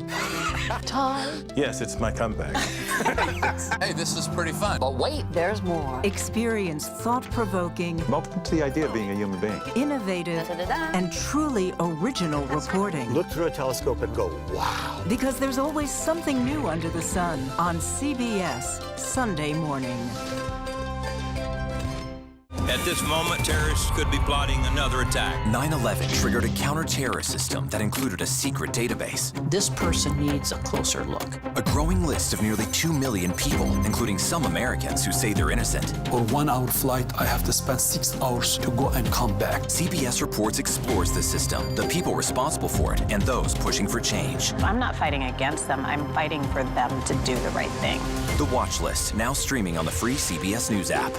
Time. Yes, it's my comeback. Hey, this is pretty fun. But wait, there's more. Experience thought-provoking. Welcome to the idea of being a human being. Innovative and truly original reporting. Look through a telescope and go, wow. Because there's always something new under the sun on CBS Sunday morning. At this moment, terrorists could be plotting another attack. 9/11 triggered a counter-terrorist system that included a secret database. This person needs a closer look. A growing list of nearly 2 million people, including some Americans who say they're innocent. For 1 hour flight, I have to spend 6 hours to go and come back. CBS Reports explores the system, the people responsible for it, and those pushing for change. I'm not fighting against them. I'm fighting for them to do the right thing. The Watch List, now streaming on the free CBS News app.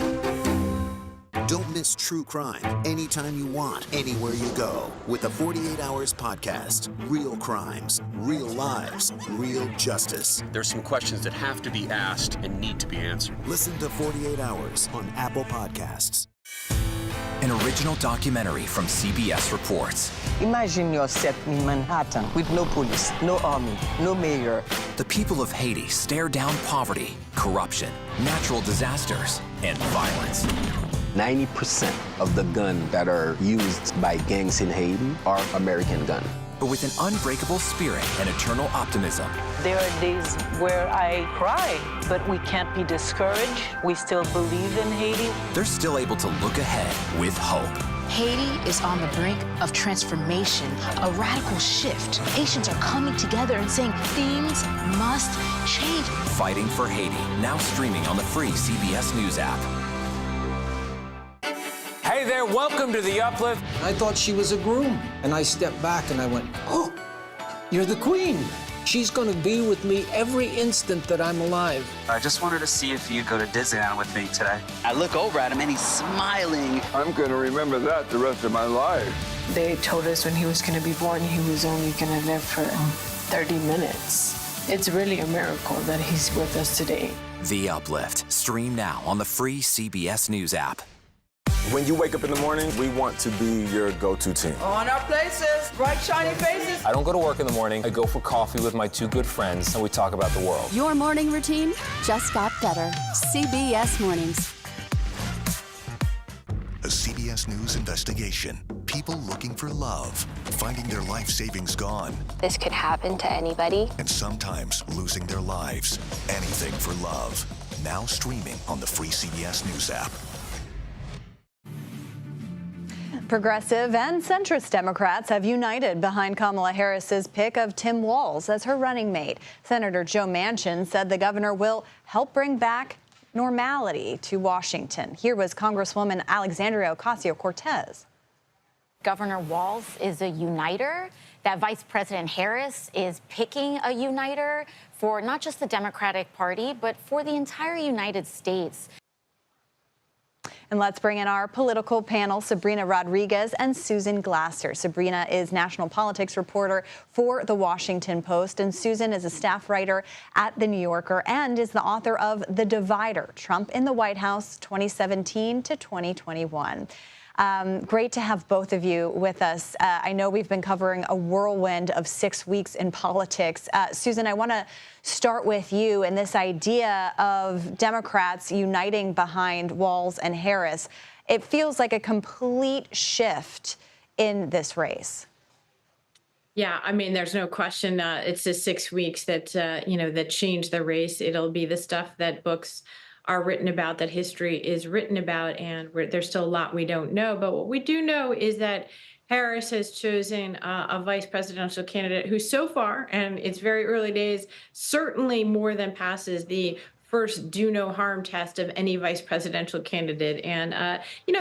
Don't miss true crime anytime you want, anywhere you go. With the 48 Hours podcast. Real crimes, real lives, real justice. There's some questions that have to be asked and need to be answered. Listen to 48 Hours on Apple Podcasts. An original documentary from CBS Reports. Imagine yourself in Manhattan with no police, no army, no mayor. The people of Haiti stare down poverty, corruption, natural disasters, and violence. 90% of the guns that are used by gangs in Haiti are American guns. But with an unbreakable spirit and eternal optimism. There are days where I cry, but we can't be discouraged. We still believe in Haiti. They're still able to look ahead with hope. Haiti is on the brink of transformation, a radical shift. Nations are coming together and saying things must change. Fighting for Haiti, now streaming on the free CBS News app. Hey there, welcome to The Uplift. I thought she was a groom, and I stepped back and I went, oh, you're the queen. She's going to be with me every instant that I'm alive. I just wanted to see if you'd go to Disneyland with me today. I look over at him and he's smiling. I'm going to remember that the rest of my life. They told us when he was going to be born, he was only going to live for 30 minutes. It's really a miracle that he's with us today. The Uplift. Stream now on the free CBS News app. When you wake up in the morning, we want to be your go-to team. On our places, bright, shiny faces. I don't go to work in the morning. I go for coffee with my two good friends, and we talk about the world. Your morning routine just got better. CBS Mornings. A CBS News investigation. People looking for love, finding their life savings gone. This could happen to anybody. And sometimes losing their lives. Anything for love. Now streaming on the free CBS News app. Progressive and centrist Democrats have united behind Kamala Harris's pick of Tim Walz as her running mate. Senator Joe Manchin said the governor will help bring back normality to Washington. Here was Congresswoman Alexandria Ocasio-Cortez. Governor Walz is a uniter, that Vice President Harris is picking a uniter for not just the Democratic Party, but for the entire United States. And let's bring in our political panel, Sabrina Rodriguez and Susan Glasser. Sabrina is national politics reporter for The Washington Post, and Susan is a staff writer at The New Yorker and is the author of The Divider, Trump in the White House 2017 to 2021. Great to have both of you with us. I know we've been covering a whirlwind of 6 weeks in politics. Susan, I want to start with you and this idea of Democrats uniting behind Walz and Harris. It feels like a complete shift in this race. Yeah, I mean, there's no question. It's the 6 weeks that, that changed the race. It'll be the stuff that books are written about, that history is written about, and there's still a lot we don't know. But what we do know is that Harris has chosen a vice presidential candidate who so far, and it's very early days, certainly more than passes the first do no harm test of any vice presidential candidate. And,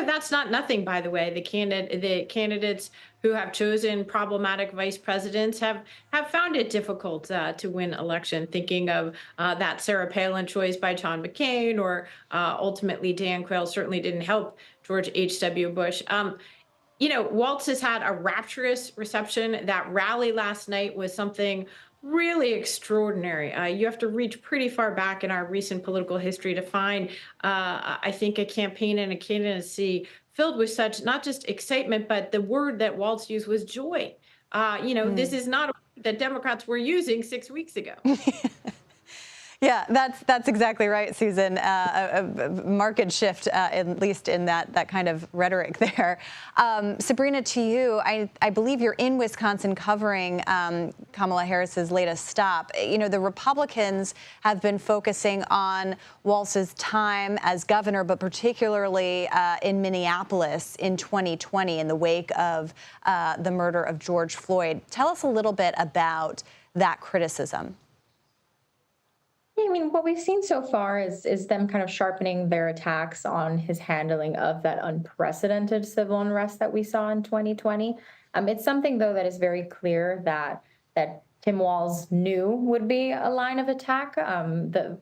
that's not nothing, by the way. The candidates who have chosen problematic vice presidents have found it difficult to win election, thinking of that Sarah Palin choice by John McCain, or ultimately Dan Quayle certainly didn't help George H.W. Bush. Walz has had a rapturous reception. That rally last night was something really extraordinary. You have to reach pretty far back in our recent political history to find, I think, a campaign and a candidacy filled with such not just excitement, but the word that Walz used was joy. This is not a word that Democrats were using 6 weeks ago. Yeah, that's exactly right, Susan. A marked shift, at least in that kind of rhetoric there. Sabrina, to you, I believe you're in Wisconsin covering Kamala Harris's latest stop. The Republicans have been focusing on Walz's time as governor, but particularly in Minneapolis in 2020 in the wake of the murder of George Floyd. Tell us a little bit about that criticism. I mean, what we've seen so far is them kind of sharpening their attacks on his handling of that unprecedented civil unrest that we saw in 2020. It's something, though, that is very clear that Tim Walz knew would be a line of attack.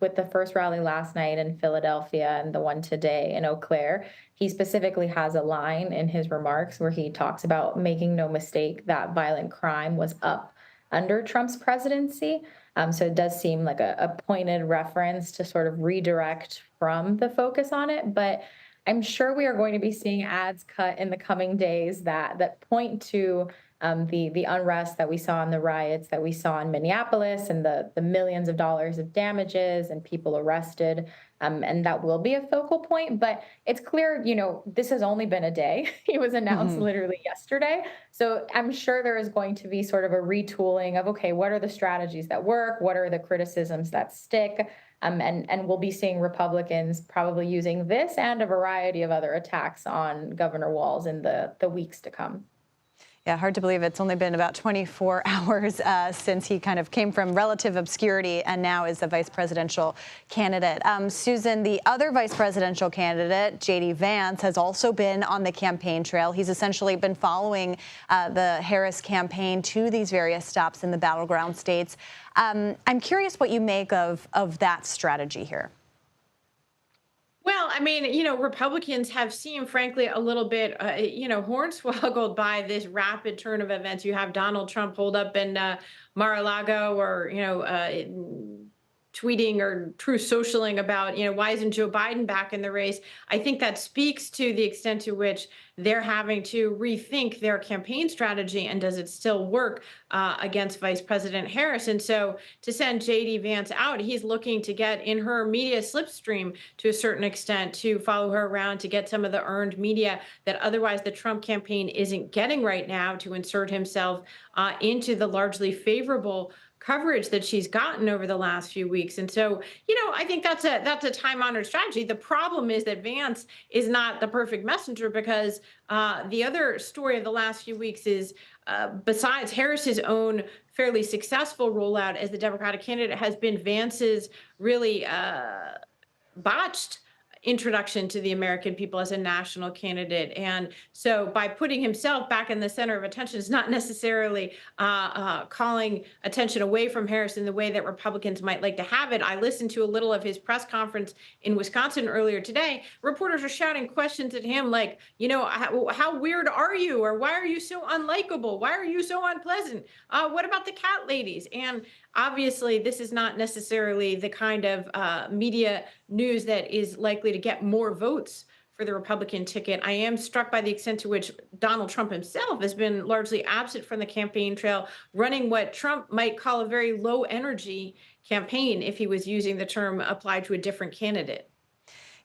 With the first rally last night in Philadelphia and the one today in Eau Claire, he specifically has a line in his remarks where he talks about making no mistake that violent crime was up under Trump's presidency. So it does seem like a pointed reference to sort of redirect from the focus on it. But I'm sure we are going to be seeing ads cut in the coming days that point to the unrest that we saw in the riots that we saw in Minneapolis and the millions of dollars of damages and people arrested. And that will be a focal point. But it's clear, this has only been a day. It was announced literally yesterday. So I'm sure there is going to be sort of a retooling of, okay, what are the strategies that work? What are the criticisms that stick? And we'll be seeing Republicans probably using this and a variety of other attacks on Governor Walz in the weeks to come. Yeah, hard to believe it's only been about 24 hours since he kind of came from relative obscurity and now is a vice presidential candidate. Susan, the other vice presidential candidate, J.D. Vance, has also been on the campaign trail. He's essentially been following the Harris campaign to these various stops in the battleground states. I'm curious what you make of that strategy here. Well, I mean, Republicans have seemed, frankly, a little bit, hornswoggled by this rapid turn of events. You have Donald Trump holed up in Mar-a-Lago or, tweeting or true socialing about, why isn't Joe Biden back in the race? I think that speaks to the extent to which they're having to rethink their campaign strategy and does it still work against Vice President Harris? And so to send J.D. Vance out, he's looking to get in her media slipstream to a certain extent, to follow her around, to get some of the earned media that otherwise the Trump campaign isn't getting right now, to insert himself into the largely favorable coverage that she's gotten over the last few weeks. And so, I think that's a time-honored strategy. The problem is that Vance is not the perfect messenger because the other story of the last few weeks is besides Harris's own fairly successful rollout as the Democratic candidate has been Vance's really botched introduction to the American people as a national candidate. And so by putting himself back in the center of attention is not necessarily calling attention away from Harris in the way that Republicans might like to have it. I listened to a little of his press conference in Wisconsin earlier today. Reporters are shouting questions at him like, how weird are you? Or why are you so unlikable? Why are you so unpleasant? What about the cat ladies? And obviously, this is not necessarily the kind of media news that is likely to get more votes for the Republican ticket. I am struck by the extent to which Donald Trump himself has been largely absent from the campaign trail, running what Trump might call a very low energy campaign if he was using the term applied to a different candidate.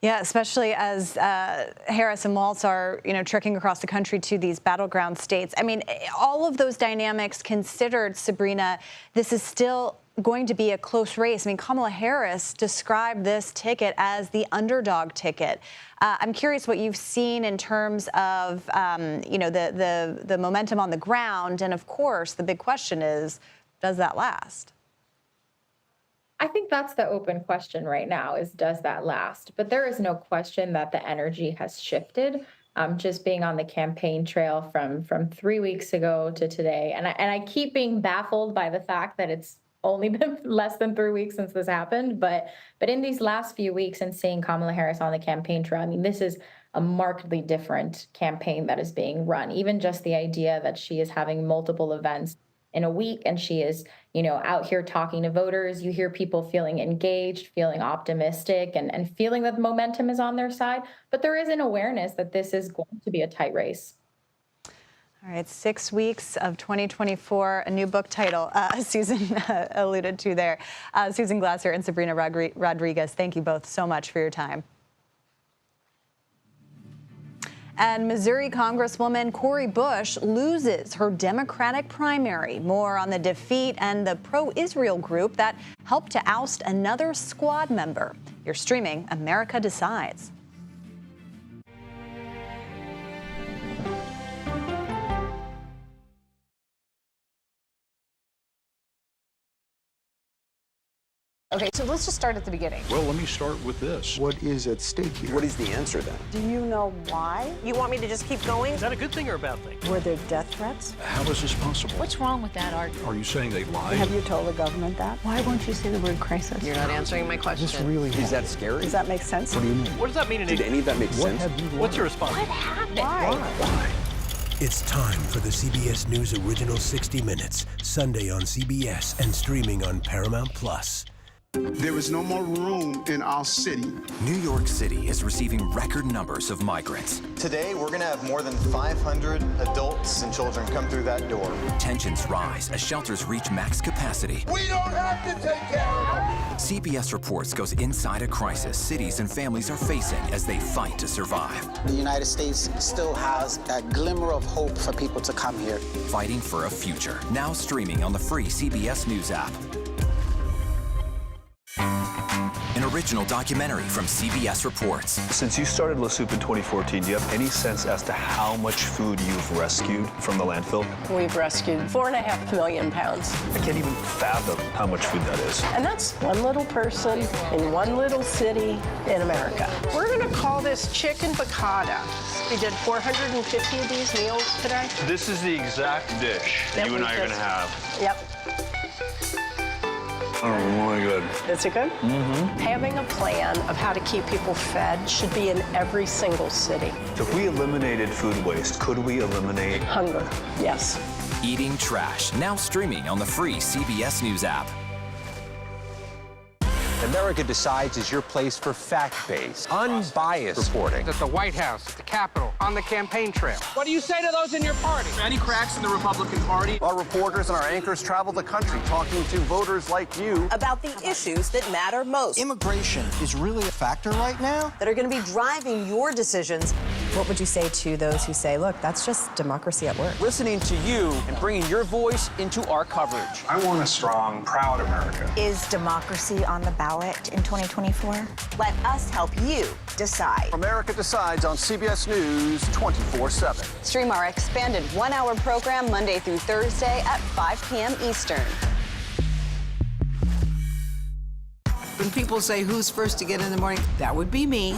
Yeah, especially as Harris and Walz are, trekking across the country to these battleground states. I mean, all of those dynamics considered, Sabrina, this is still going to be a close race. I mean, Kamala Harris described this ticket as the underdog ticket. I'm curious what you've seen in terms of, the momentum on the ground. And of course, the big question is, does that last? I think that's the open question right now is, does that last? But there is no question that the energy has shifted. Just being on the campaign trail from 3 weeks ago to today. And I keep being baffled by the fact that it's only been less than 3 weeks since this happened. But in these last few weeks and seeing Kamala Harris on the campaign trail, I mean, this is a markedly different campaign that is being run. Even just the idea that she is having multiple events in a week and she is, out here talking to voters. You hear people feeling engaged, feeling optimistic, and feeling that the momentum is on their side. But there is an awareness that this is going to be a tight race. All right, 6 weeks of 2024, a new book title Susan alluded to there. Susan Glasser and Sabrina Rodriguez, thank you both so much for your time. And Missouri Congresswoman Cori Bush loses her Democratic primary. More on the defeat and the pro-Israel group that helped to oust another squad member. You're streaming America Decides. Okay, so let's just start at the beginning. Well, let me start with this. What is at stake here? What is the answer then? Do you know why? You want me to just keep going? Is that a good thing or a bad thing? Were there death threats? How is this possible? What's wrong with that argument? Are you saying they lied? Have you told the government that? Why won't you say the word crisis? You're not answering my question. This really Is that scary? Does that make sense? What do you mean? What does that mean? Did any of that make sense? What's your response? What happened? Why? It's time for the CBS News Original 60 Minutes, Sunday on CBS and streaming on Paramount+. There is no more room in our city. New York City is receiving record numbers of migrants. Today, we're going to have more than 500 adults and children come through that door. Tensions rise as shelters reach max capacity. We don't have to take care of them. CBS Reports goes inside a crisis cities and families are facing as they fight to survive. The United States still has that glimmer of hope for people to come here. Fighting for a future. Now streaming on the free CBS News app. An original documentary from CBS Reports. Since you started La Soup in 2014, do you have any sense as to how much food you've rescued from the landfill? We've rescued 4.5 million pounds. I can't even fathom how much food that is. And that's one little person in one little city in America. We're going to call this chicken piccata. We did 450 of these meals today. This is the exact dish that you and I are going to have. Yep. Oh, really good. Is it good? Mm-hmm. Having a plan of how to keep people fed should be in every single city. If we eliminated food waste, could we eliminate hunger? Yes. Eating Trash, now streaming on the free CBS News app. America Decides is your place for fact-based, unbiased reporting. At the White House, at the Capitol, on the campaign trail. What do you say to those in your party? Any cracks in the Republican Party? Our reporters and our anchors travel the country talking to voters like you about the issues that matter most. Immigration is really a factor right now? That are going to be driving your decisions. What would you say to those who say, look, that's just democracy at work? Listening to you and bringing your voice into our coverage. I want a strong, proud America. Is democracy on the ballot in 2024? Let us help you decide. America Decides on CBS News 24/7. Stream our expanded one-hour program Monday through Thursday at 5 p.m. Eastern. When people say who's first to get in the morning, that would be me.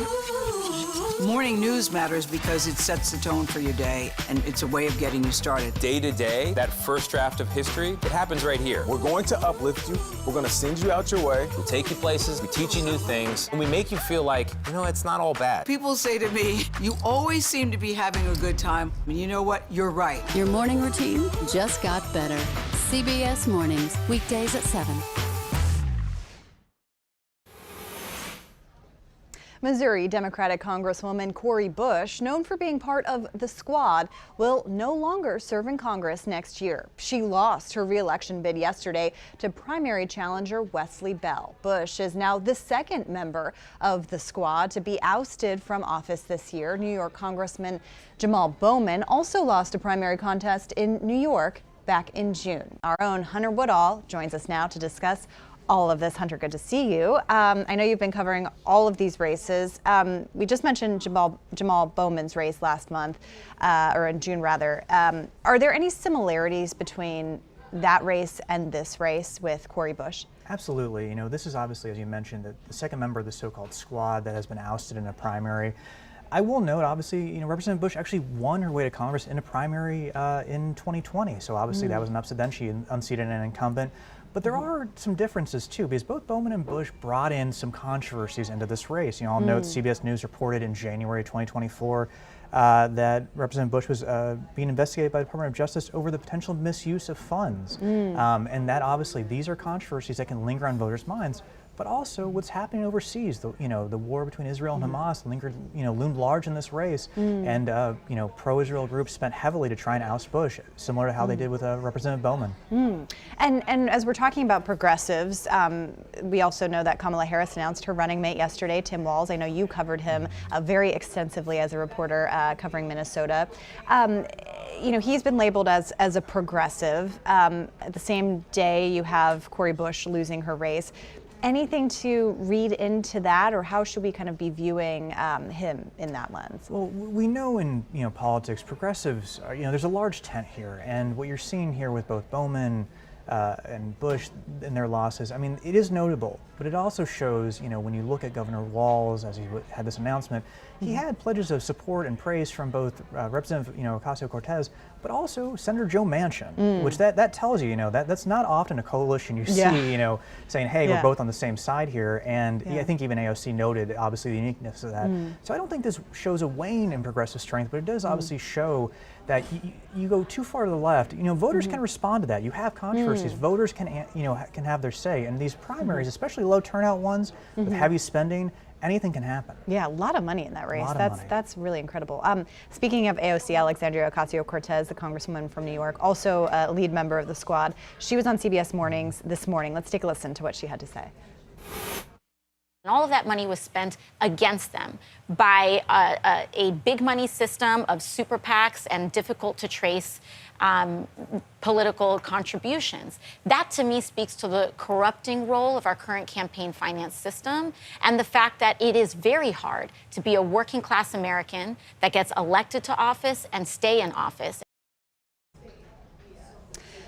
Morning news matters because it sets the tone for your day, and it's a way of getting you started. Day to day, that first draft of history, it happens right here. We're going to uplift you. We're going to send you out your way. We take you places, we teach you new things, and we make you feel like, you know, it's not all bad. People say to me, you always seem to be having a good time. And you know what? You're right. Your morning routine just got better. CBS Mornings, weekdays at 7. Missouri Democratic Congresswoman Cori Bush, known for being part of the Squad, will no longer serve in Congress next year. She lost her re-election bid yesterday to primary challenger Wesley Bell. Bush is now the second member of the Squad to be ousted from office this year. New York Congressman Jamal Bowman also lost a primary contest in New York back in June. Our own Hunter Woodall joins us now to discuss all of this. Hunter, good to see you. I know you've been covering all of these races. We just mentioned Jamal Bowman's race last month, or in June rather. Are there any similarities between that race and this race with Cori Bush? Absolutely. You know, this is obviously, as you mentioned, the second member of the so-called Squad that has been ousted in a primary. I will note, obviously, you know, Representative Bush actually won her way to Congress in a primary in 2020. So obviously that was an upset. Then she unseated an incumbent. But there are some differences too, because both Bowman and Bush brought in some controversies into this race. You know, I'll note CBS News reported in January 2024 that Representative Bush was being investigated by the Department of Justice over the potential misuse of funds. And that obviously, these are controversies that can linger on voters' minds. But also what's happening overseas, the war between Israel and Hamas loomed large in this race, and pro-Israel groups spent heavily to try and oust Bush, similar to how they did with Representative Bowman. And as we're talking about progressives, we also know that Kamala Harris announced her running mate yesterday, Tim Walz. I know you covered him very extensively as a reporter covering Minnesota. He's been labeled as a progressive. At the same day, you have Cori Bush losing her race. Anything to read into that, or how should we kind of be viewing him in that lens? Well, we know in politics, progressives are, there's a large tent here, and what you're seeing here with both Bowman and Bush and their losses, I mean, it is notable, but it also shows, when you look at Governor Walz as he had this announcement, he had pledges of support and praise from both Representative Ocasio-Cortez, but also Senator Joe Manchin, which that tells you, that's not often a coalition you see, saying, hey, we're both on the same side here. And I think even AOC noted, obviously, the uniqueness of that. So I don't think this shows a wane in progressive strength, but it does obviously show that you go too far to the left. Voters can respond to that. You have controversies. Voters can have their say. And these primaries, especially low turnout ones with heavy spending, anything can happen. Yeah, a lot of money in that race. That's really incredible. Speaking of AOC, Alexandria Ocasio-Cortez, the congresswoman from New York, also a lead member of the squad. She was on CBS Mornings this morning. Let's take a listen to what she had to say. And all of that money was spent against them by a big money system of super PACs and difficult to trace political contributions. That, to me, speaks to the corrupting role of our current campaign finance system and the fact that it is very hard to be a working class American that gets elected to office and stay in office.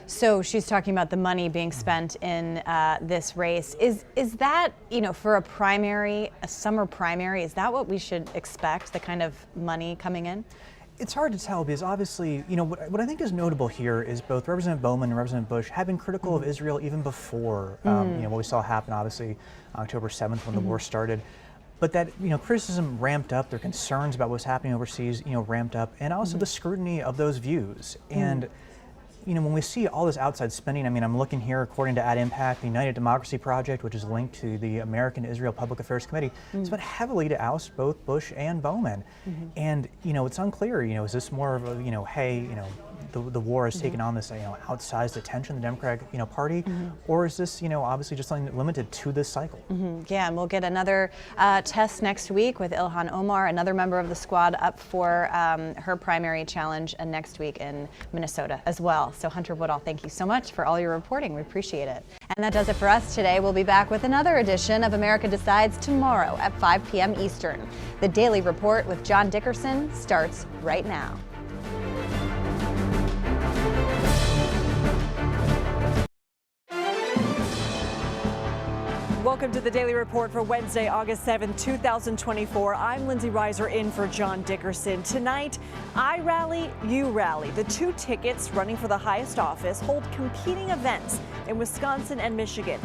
So she's talking about the money being spent in this race. Is that, for a primary, a summer primary, is that what we should expect, the kind of money coming in? It's hard to tell because obviously, what I think is notable here is both Representative Bowman and Representative Bush have been critical of Israel even before, what we saw happen, obviously, October 7th when the war started. But that, criticism ramped up, their concerns about what's happening overseas, ramped up, and also the scrutiny of those views. And when we see all this outside spending, I'm looking here, according to Ad Impact, the United Democracy Project, which is linked to the American Israel Public Affairs Committee, spent heavily to oust both Bush and Bowman. And, it's unclear, is this more of a, hey, the war has taken on this, outsized attention, the Democratic, Party, or is this, obviously just something limited to this cycle? Yeah, and we'll get another test next week with Ilhan Omar, another member of the squad, up for her primary challenge next week in Minnesota as well. So Hunter Woodall, thank you so much for all your reporting. We appreciate it. And that does it for us today. We'll be back with another edition of America Decides tomorrow at 5 p.m. Eastern. The Daily Report with John Dickerson starts right now. Welcome to the Daily Report for Wednesday, August 7th, 2024. I'm Lindsay Reiser in for John Dickerson. Tonight, I Rally, You Rally. The two tickets running for the highest office hold competing events in Wisconsin and Michigan.